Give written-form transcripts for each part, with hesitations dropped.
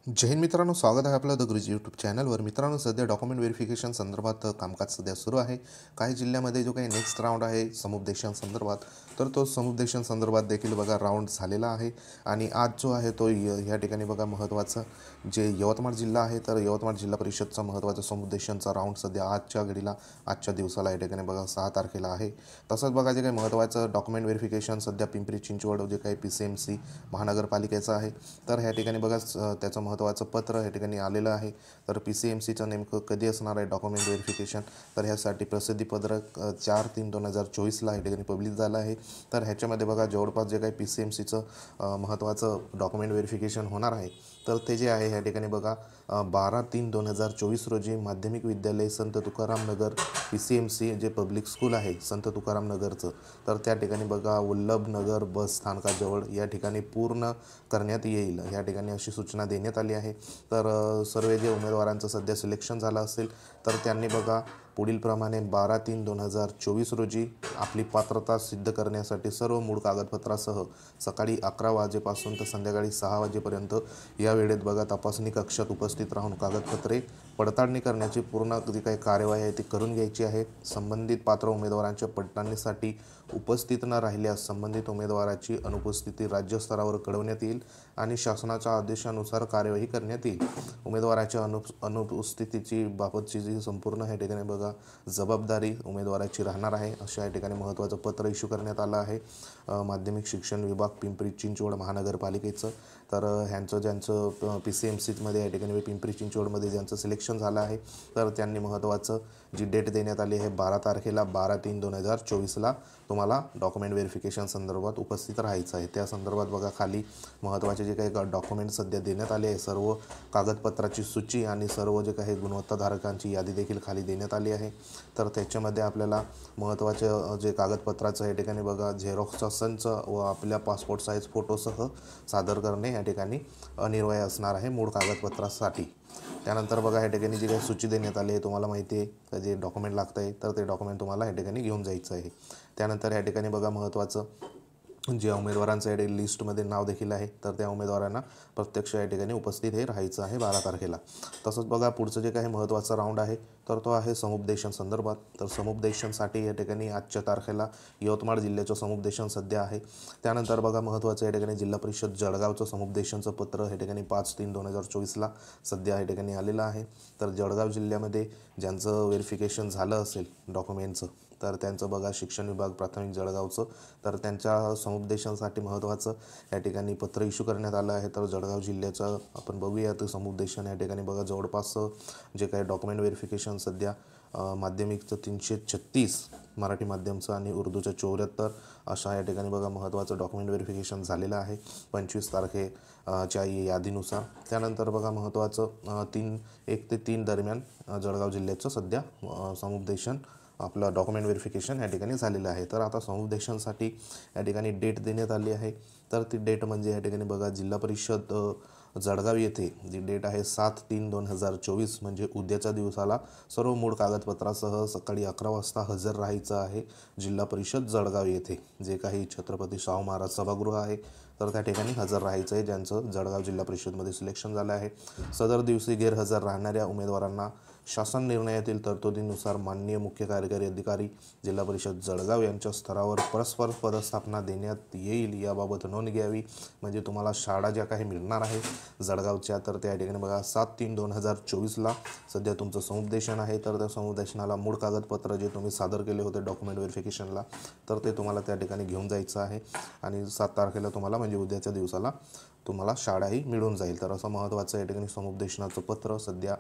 जय हिंद मित्रांनो, स्वागत आहे आपलं द गुरुजी यूट्यूब चॅनलवर. मित्रांनो, सध्या डॉक्युमेंट व्हेरिफिकेशन संदर्भात कामकाज सध्या सुरू आहे. काही जिल्ह्यामध्ये जो काही नेक्स्ट राऊंड आहे समुपदेशन संदर्भात, तर तो समुपदेशन संदर्भात देखील बघा राऊंड झालेला आहे. आणि आज जो आहे तो या ठिकाणी बघा महत्त्वाचा जे यवतमाळ जिल्हा आहे, तर यवतमाळ जिल्हा परिषदचा महत्त्वाचा समुपदेशनचा राऊंड सध्या आजच्या घडीला आजच्या दिवसाला या ठिकाणी बघा 6 तारखेला आहे. तसंच बघा जे काही महत्त्वाचं डॉक्युमेंट व्हेरिफिकेशन सध्या पिंपरी चिंचवड जे काही PCMC महानगरपालिकेचं आहे, तर ह्या ठिकाणी बघा त्याचं महत्त्वाचं पत्र या ठिकाणी आलेलं आहे. तर PCMCचं नेमकं कधी असणार आहे डॉक्युमेंट व्हेरिफिकेशन, तर ह्यासाठी प्रसिद्धीपत्रक 4/3/2024ला या ठिकाणी पब्लिश झालं आहे. तर ह्याच्यामध्ये बघा जवळपास जे काही PCMCचं महत्त्वाचं डॉक्युमेंट व्हेरिफिकेशन होणार आहे, तर ते जे आहे ह्या ठिकाणी बघा 12/3/2024 रोजी माध्यमिक विद्यालय संत तुकाराम नगर PCMC जे पब्लिक स्कूल आहे संत तुकाराम नगरचं, तर त्या ठिकाणी बघा वल्लभनगर बस स्थानकाजवळ या ठिकाणी पूर्ण करण्यात येईल. या ठिकाणी अशी सूचना देण्यात आली आहे. तर सर्व जे उमेदवारांचं सध्या सिलेक्शन झालं असेल, तर त्यांनी बघा पुढीलप्रमाणे 12/3/2024 रोजी आपली पात्रता सिद्ध करण्यासाठी सर्व मूळ कागदपत्रासह सकाळी 11 वाजेपासून तर संध्याकाळी 6 वाजेपर्यंत या वेळेत बघा तपासणी कक्षात उपस्थित राहून कागदपत्रे पडताळणी करण्याची पूर्ण जी काही कार्यवाही आहे ती करून घ्यायची आहे. संबंधित पात्र उमेदवारांच्या पडताळणीसाठी उपस्थित न राहिल्यास संबंधित उमेदवाराची अनुपस्थिती राज्यस्तरावर कळवण्यात येईल आणि शासनाच्या आदेशानुसार कार्यवाही करण्यात येईल. उमेदवाराच्या अनुपस्थितीची बाबतची जी संपूर्ण या ठिकाणी बघा जबाबदारी उमेदवाराची राहणार आहे, अशा या ठिकाणी महत्त्वाचं पत्र इश्यू करण्यात आलं आहे माध्यमिक शिक्षण विभाग पिंपरी चिंचवड महानगरपालिकेचं. तर ह्यांचं ज्यांचं PCMCमध्ये या ठिकाणी पिंपरी चिंचवडमध्ये ज्यांचं सिलेक्शन झालं आहे, तर त्यांनी महत्त्वाचं जी डेट देण्यात आली आहे 12 तारखेला 12/3/2024ला तुम्हाला डॉक्युमेंट व्हेरिफिकेशन संदर्भात उपस्थित राहायचं आहे. त्या संदर्भात बघा खाली महत्त्वाचे जे काही डॉक्युमेंट सध्या देण्यात आले आहे, सर्व कागदपत्राची सूची आणि सर्व जे काही गुणवत्ताधारकांची यादी देखील खाली देण्यात आली आहे. तर त्याच्यामध्ये आपल्याला महत्त्वाचे जे कागदपत्राचं या ठिकाणी बघा झेरॉक्सचा संच व आपल्या पासपोर्ट साईज फोटोसह सादर करणे या ठिकाणी अनिवार्य असणार आहे मूळ कागदपत्रासाठी. त्यानंतर बघा या ठिकाणी जी काही सूची देण्यात आली आहे, तुम्हाला माहिती आहे का जे डॉक्युमेंट लागतं आहे, तर ते डॉक्युमेंट तुम्हाला या ठिकाणी घेऊन जायचं आहे. त्यानंतर या ठिकाणी बघा महत्त्वाचं ज्या उमेदवारांचं या लिस्टमध्ये नाव देखील आहे, तर त्या उमेदवारांना प्रत्यक्ष या ठिकाणी उपस्थित हे राहायचं आहे 12 तारखेला. तसंच बघा पुढचं जे काही महत्त्वाचा राऊंड आहे, तर तो आहे समुपदेशन संदर्भात. तर समुपदेशनसाठी या ठिकाणी आजच्या तारखेला यवतमाळ जिल्ह्याचं समुपदेशन सध्या आहे. त्यानंतर बघा महत्त्वाचं या ठिकाणी जिल्हा परिषद जळगावचं समुपदेशनचं पत्र या ठिकाणी 5/3/2024ला सध्या या ठिकाणी आलेलं आहे. तर जळगाव जिल्ह्यामध्ये ज्यांचं व्हेरिफिकेशन झालं असेल डॉक्युमेंटचं, तर त्यांचं बघा शिक्षण विभाग प्राथमिक जळगावचं, तर त्यांच्या समुपदेशनासाठी महत्त्वाचं या ठिकाणी पत्र इश्यू करण्यात आलं आहे. तर जळगाव जिल्ह्याचं आपण बघूया तर समुपदेशन या ठिकाणी बघा जवळपास जे काही डॉक्युमेंट व्हेरिफिकेशन सध्या माध्यमिकचं 336 मराठी माध्यमचं आणि उर्दूचं 74 अशा या ठिकाणी बघा महत्त्वाचं डॉक्युमेंट व्हेरिफिकेशन झालेलं आहे 25 तारखेच्या यादीनुसार. त्यानंतर बघा महत्त्वाचं 1 ते 3 दरम्यान जळगाव जिल्ह्याचं सध्या समुपदेशन आपलं डॉक्युमेंट व्हेरिफिकेशन या ठिकाणी झालेलं आहे. तर आता समुपदेशनसाठी या ठिकाणी डेट देण्यात आली आहे. तर ती डेट म्हणजे या ठिकाणी बघा जिल्हा परिषद जळगाव येथे जी डेट आहे 7/3/2024 म्हणजे उद्याच्या दिवसाला सर्व मूळ कागदपत्रासह सकाळी 11 वाजता हजर राहायचं आहे जिल्हा परिषद जळगाव येथे. जे काही छत्रपती शाहू महाराज सभागृह आहे, तर त्या ठिकाणी हजर राहायचं आहे ज्यांचं जळगाव जिल्हा परिषदमध्ये सिलेक्शन झालं आहे. सदर दिवशी गैरहजर राहणाऱ्या उमेदवारांना शासन निर्णयातील तरतुदीनुसार माननीय मुख्य कार्यकारी अधिकारी जिल्हा परिषद जळगाव यांच्या स्तरावर परस्पर पदस्थापना देण्यात येईल याबाबत नोंद घ्यावी. म्हणजे तुम्हाला शाळा ज्या काही मिळणार आहे जळगावच्या, तर त्या ठिकाणी बघा 7/3/2024ला सध्या तुमचं समुपदेशन आहे. तर त्या समुपदेशनाला मूळ कागदपत्र जे तुम्ही सादर केले होते डॉक्युमेंट व्हेरिफिकेशनला, तर ते तुम्हाला त्या ठिकाणी घेऊन जायचं आहे आणि 7 तारखेला तुम्हाला म्हणजे उद्याच्या दिवसाला तुम्हाला शाळाही मिळून जाईल. तर असं महत्त्वाचं या ठिकाणी समुपदेशनाचं पत्र सध्या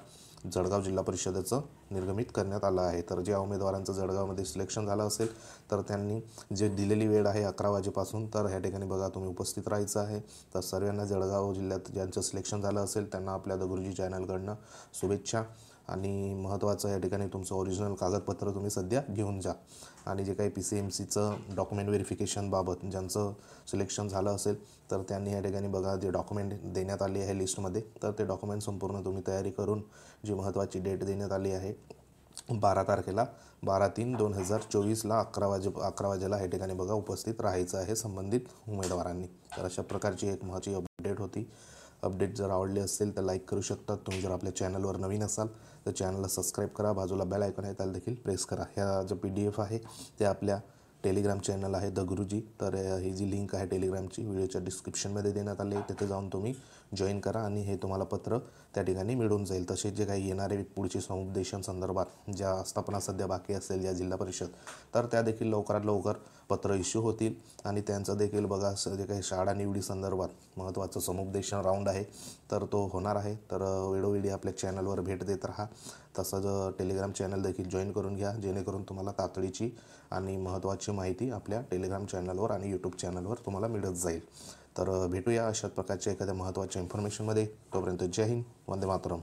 जळगाव जिल्हा परिषदेचं निर्गमित करण्यात आलं आहे. तर ज्या उमेदवारांचं जळगावमध्ये सिलेक्शन झालं असेल, तर त्यांनी जे दिलेली वेळ आहे 11 वाजेपासून, तर ह्या ठिकाणी बघा तुम्ही उपस्थित राहायचं आहे. तर सर्वांना जळगाव जिल्ह्यात ज्यांचं सिलेक्शन झालं असेल त्यांना आपल्या द गुरुजी चॅनलकडनं शुभेच्छा. आणि महत्त्वाचं या ठिकाणी तुमचं ओरिजिनल कागदपत्र तुम्ही सध्या घेऊन जा. आणि जे काही PCMCचं डॉक्युमेंट व्हेरिफिकेशनबाबत ज्यांचं सिलेक्शन झालं असेल, तर त्यांनी या ठिकाणी बघा जे डॉक्युमेंट देण्यात आली आहे लिस्टमध्ये, तर ते डॉक्युमेंट संपूर्ण तुम्ही तयारी करून जी महत्त्वाची डेट देण्यात आली आहे 12 तारखेला 12/3/2024ला 11 वाजेला या ठिकाणी बघा उपस्थित राहायचं आहे संबंधित उमेदवारांनी. तर अशा प्रकारची एक महत्त्वाची अपडेट होती. अपडेट जर आवडले असेल तर लाईक करू शकता. तुम्ही जर आपल्या चॅनलवर नवीन असाल तर चॅनलला सबस्क्राईब करा. बाजूला बेल आयकॉन आहे त्याला देखील प्रेस करा. ह्या जो PDF आहे ते आपल्या टेलिग्राम चॅनल आहे द गुरुजी. तर ही जी लिंक आहे टेलिग्रामची व्हिडिओच्या डिस्क्रिप्शनमध्ये देण्यात आली आहे. तिथे जाऊन तुम्ही जॉईन करा आणि हे तुम्हाला पत्र त्या ठिकाणी मिळून जाईल. तसेच जे काही येणारे पुढचे समुपदेशन संदर्भात ज्या आस्थापना सध्या बाकी असेल या जिल्हा परिषद तर त्या देखील लवकरात लवकर पत्र इश्यू होतील. आणि त्यांचं देखील बघा जे काही शाळा निवडी संदर्भात महत्त्वाचं समुपदेशन राऊंड आहे तर तो होणार आहे. तर वेळोवेळी आपल्या चॅनलवर भेट देत राहा. तसंच टेलिग्राम चॅनल देखील जॉईन करून घ्या जेणेकरून तुम्हाला तातडीची आणि महत्त्वाची माहिती आपल्या टेलिग्राम चॅनलवर आणि यूट्यूब चॅनलवर तुम्हाला मिळत जाईल. तर भेटूया अशाच प्रकारच्या एखाद्या महत्त्वाच्या इन्फॉर्मेशनमध्ये. तोपर्यंत जय हिंद, वंदे मातरम.